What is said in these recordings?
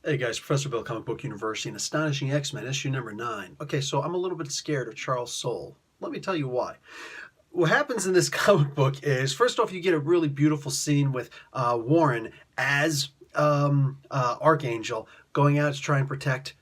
Hey guys, Professor Bill, Comic Book University, and Astonishing X-Men, issue number 9. Okay, so I'm a little bit scared of Charles Soule. Let me tell you why. What happens in this comic book is, first off, you get a really beautiful scene with Warren as Archangel going out to try and protect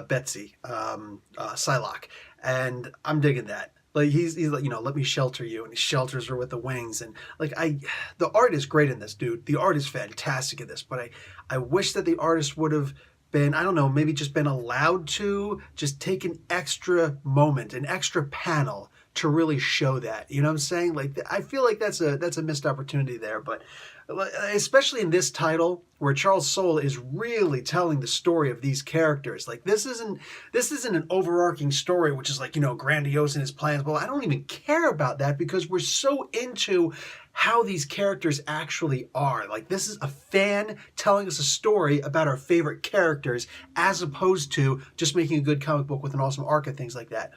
Betsy, Psylocke, and I'm digging that. Like he's like, let me shelter you, and he shelters her with the wings, and the art is great in this, dude. The art is fantastic in this, but I wish that the artist would have been, I don't know, maybe just been allowed to just take an extra moment, an extra panel to really show that. You know what I'm saying? Like I feel like that's a missed opportunity there, but especially in this title where Charles Soule is really telling the story of these characters. Like this isn't an overarching story which is like, grandiose in his plans. Well, I don't even care about that because we're so into how these characters actually are. Like this is a fan telling us a story about our favorite characters as opposed to just making a good comic book with an awesome arc and things like that.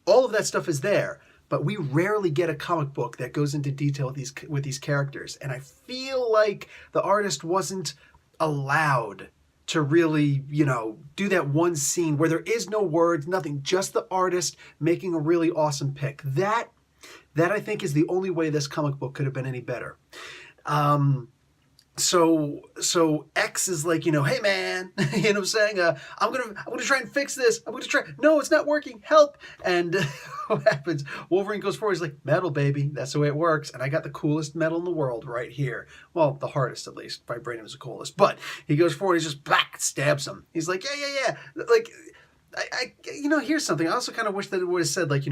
All of that stuff is there, but we rarely get a comic book that goes into detail with these characters. And I feel like the artist wasn't allowed to really, do that one scene where there is no words, nothing, just the artist making a really awesome pick. That I think is the only way this comic book could have been any better. So X is like, hey man, you know what I'm saying? I'm gonna try and fix this. I'm gonna try. No, it's not working. Help! And what happens? Wolverine goes forward. He's like, metal, baby. That's the way it works. And I got the coolest metal in the world right here. Well, the hardest at least. Vibranium is the coolest. But he goes forward. He's just black, stabs him. He's like, yeah. Like. Here's something. I also kind of wish that it would have said, like, he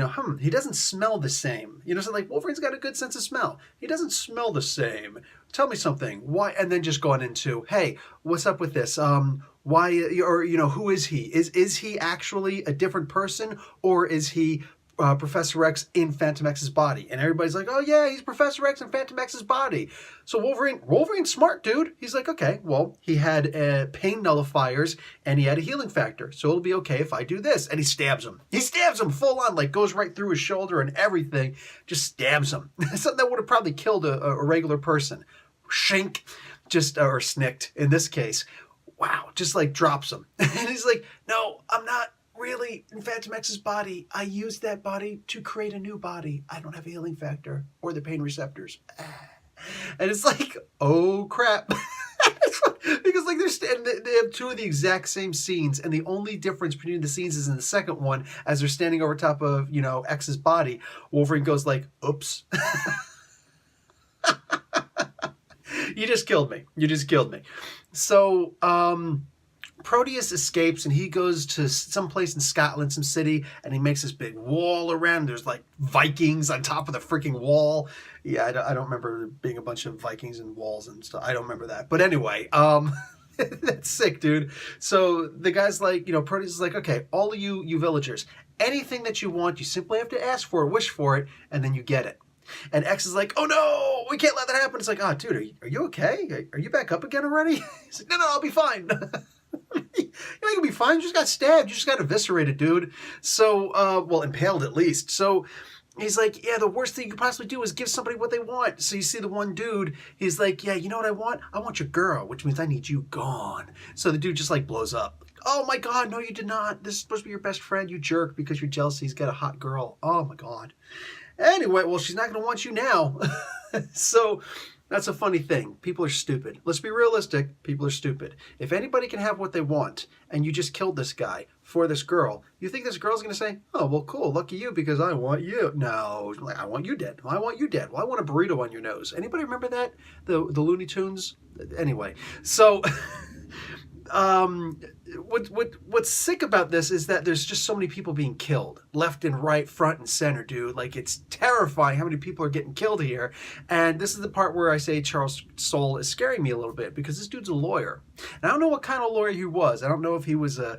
doesn't smell the same. So like Wolverine's got a good sense of smell. He doesn't smell the same. Tell me something. Why? And then just going into, hey, what's up with this? Why? Or who is he? Is he actually a different person, or is he Professor X in Phantom X's body? And everybody's like, oh yeah, he's Professor X in Phantom X's body. So Wolverine's smart, dude. He's like, okay, well, he had pain nullifiers and he had a healing factor, so it'll be okay if I do this. And he stabs him. He stabs him full on, like goes right through his shoulder and everything. Just stabs him. Something that would have probably killed a regular person. Shink, or snicked in this case. Wow, just like drops him. And he's like, no, I'm not really in Phantom X's body. I used that body to create a new body. I don't have a healing factor or the pain receptors. And it's like, oh crap. Because like they have two of the exact same scenes, and the only difference between the scenes is in the second one, as they're standing over top of X's body. Wolverine goes like, oops. You just killed me. So Proteus escapes and he goes to some place in Scotland, some city, and he makes this big wall around. There's like Vikings on top of the freaking wall. Yeah, I don't remember being a bunch of Vikings and walls and stuff. I don't remember that. But anyway, that's sick, dude. So the guy's like, Proteus is like, okay, all of you villagers, anything that you want, you simply have to ask for it, wish for it, and then you get it. And X is like, oh no, we can't let that happen. It's like, oh, dude, are you okay? Are you back up again already? He's like, no, I'll be fine. You'll be fine. You just got stabbed. You just got eviscerated, dude. So, impaled at least. So he's like, yeah, the worst thing you could possibly do is give somebody what they want. So you see the one dude, he's like, yeah, you know what I want? I want your girl, which means I need you gone. So the dude just like blows up. Oh my God, no, you did not. This is supposed to be your best friend, you jerk, because you're jealous he's got a hot girl. Oh my God. Anyway, well, she's not going to want you now. So that's a funny thing. People are stupid. Let's be realistic. People are stupid. If anybody can have what they want, and you just killed this guy for this girl, you think this girl's going to say, oh, well, cool, lucky you, because I want you. No, I want you dead. I want you dead. Well, I want a burrito on your nose. Anybody remember that? The Looney Tunes? Anyway, so what's sick about this is that there's just so many people being killed left and right, front and center, dude. Like, it's terrifying how many people are getting killed here. And this is the part where I say Charles Soule is scaring me a little bit, because this dude's a lawyer. And I don't know what kind of lawyer he was. I don't know if he was a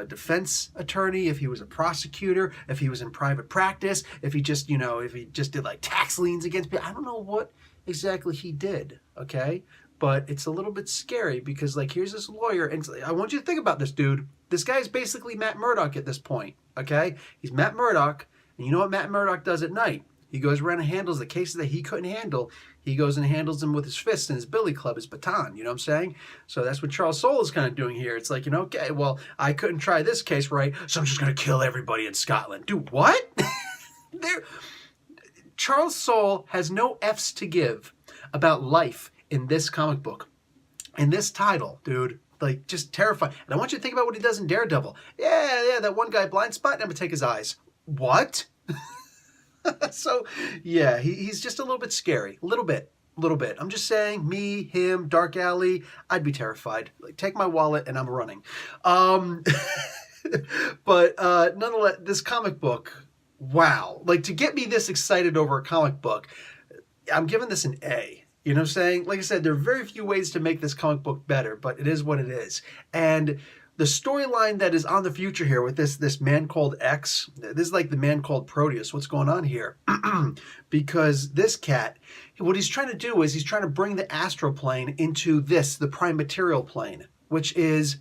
defense attorney, if he was a prosecutor, if he was in private practice, if he just, if he just did like tax liens against people. I don't know what exactly he did, okay? But it's a little bit scary because, like, here's this lawyer, and I want you to think about this, dude. This guy is basically Matt Murdock at this point, okay? He's Matt Murdock, and you know what Matt Murdock does at night? He goes around and handles the cases that he couldn't handle. he goes and handles him with his fist and his billy club, his baton, you know what I'm saying? So that's what Charles Soule is kind of doing here. It's like, okay, well, I couldn't try this case right, so I'm just going to kill everybody in Scotland. Dude, what? Charles Soule has no F's to give about life in this comic book. In this title, dude, like, just terrifying. And I want you to think about what he does in Daredevil. Yeah, that one guy blind spot, and I'm going to take his eyes. What? So, yeah, he's just a little bit scary. A little bit. I'm just saying, me, him, Dark Alley, I'd be terrified. Like, take my wallet, and I'm running. But nonetheless, this comic book, wow. Like, to get me this excited over a comic book, I'm giving this an A. You know what I'm saying? Like I said, there are very few ways to make this comic book better, but it is what it is. And the storyline that is on the future here with this man called X, this is like the man called Proteus. What's going on here? Because this cat, what he's trying to do is he's trying to bring the astral plane into the prime material plane, which is,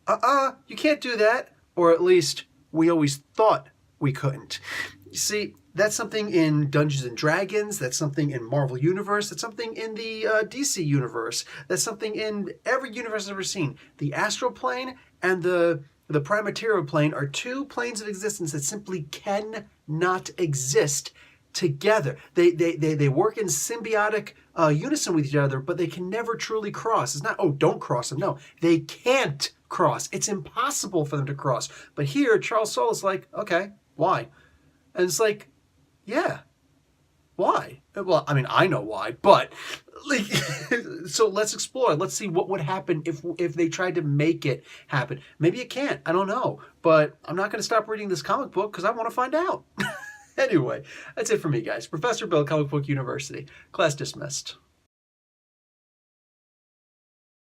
you can't do that. Or at least we always thought we couldn't. You see, that's something in Dungeons and Dragons. That's something in Marvel Universe. That's something in the DC Universe. That's something in every universe I've ever seen. The astral plane and the prime material plane are two planes of existence that simply cannot exist together. They work in symbiotic unison with each other, but they can never truly cross. It's not, oh, don't cross them. No, they can't cross. It's impossible for them to cross. But here, Charles Soule is like, okay, why? And it's like, yeah, why? Well, I mean, I know why, but like, so let's explore. Let's see what would happen if they tried to make it happen. Maybe it can't. I don't know, but I'm not going to stop reading this comic book because I want to find out. Anyway, that's it for me, guys. Professor Bill, Comic Book University. Class dismissed.